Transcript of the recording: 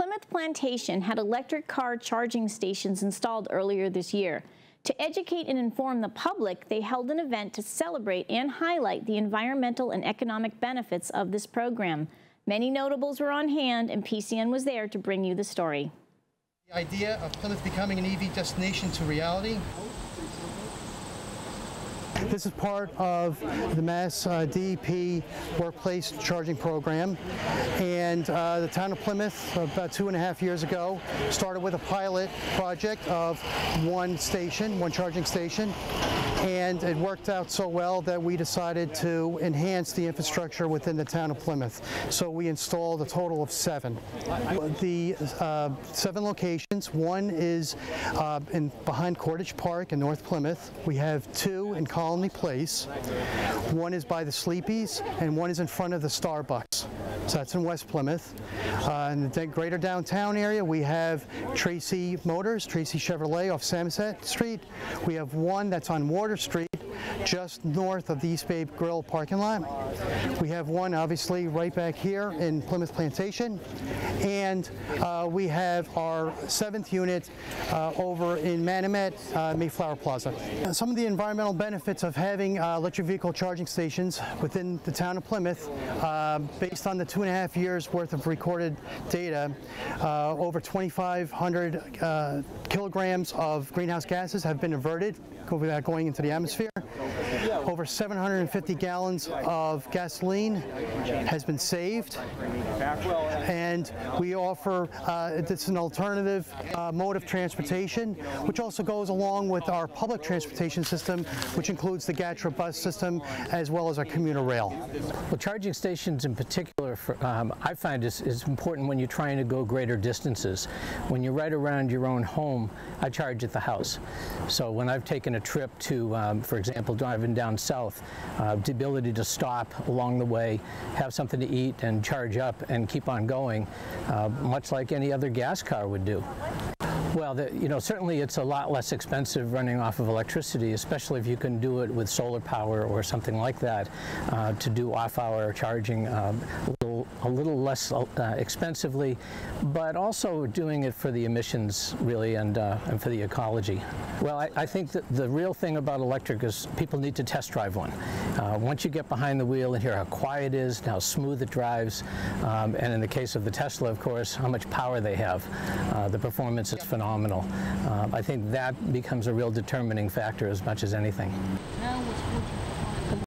Plimoth Plantation had electric car charging stations installed earlier this year. To educate and inform the public, they held an event to celebrate and highlight the environmental and economic benefits of this program. Many notables were on hand, and PCN was there to bring you the story. The idea of Plymouth becoming an EV destination to reality. This is part of the Mass DEP workplace charging program, and the town of Plymouth about 2.5 years ago started with a pilot project of one charging station, and it worked out so well that we decided to enhance the infrastructure within the town of Plymouth. So we installed a total of 7. The 7 locations, one is behind Cordage Park in North Plymouth. We have 2 in Colony Place. One is by the Sleepies, and one is in front of the Starbucks. So that's in West Plymouth. In the greater downtown area, we have Tracy Motors, Tracy Chevrolet off Samoset Street. We have one that's on Water Street, just north of the East Bay Grill parking lot. We have one, obviously, right back here in Plimoth Plantation. And we have our 7th unit over in Manomet, Mayflower Plaza. Some of the environmental benefits of having electric vehicle charging stations within the town of Plymouth, based on the 2.5 years worth of recorded data, over 2,500 kilograms of greenhouse gases have been averted without going into the atmosphere. Over 750 gallons of gasoline has been saved, and we offer it's an alternative mode of transportation, which also goes along with our public transportation system, which includes the GATRA bus system as well as our commuter rail. Well, charging stations in particular, I find is important when you're trying to go greater distances. When you're right around your own home, I charge at the house. So when I've taken a trip to, for example, driving down south, the ability to stop along the way, have something to eat and charge up and keep on going, much like any other gas car would do. Well, certainly it's a lot less expensive running off of electricity, especially if you can do it with solar power or something like that, to do off-hour charging a little less expensively, but also doing it for the emissions, really, and for the ecology. Well, I think that the real thing about electric is people need to test drive one. Once you get behind the wheel and hear how quiet it is, how smooth it drives, and in the case of the Tesla, of course, how much power they have. The performance is phenomenal. I think that becomes a real determining factor as much as anything. Now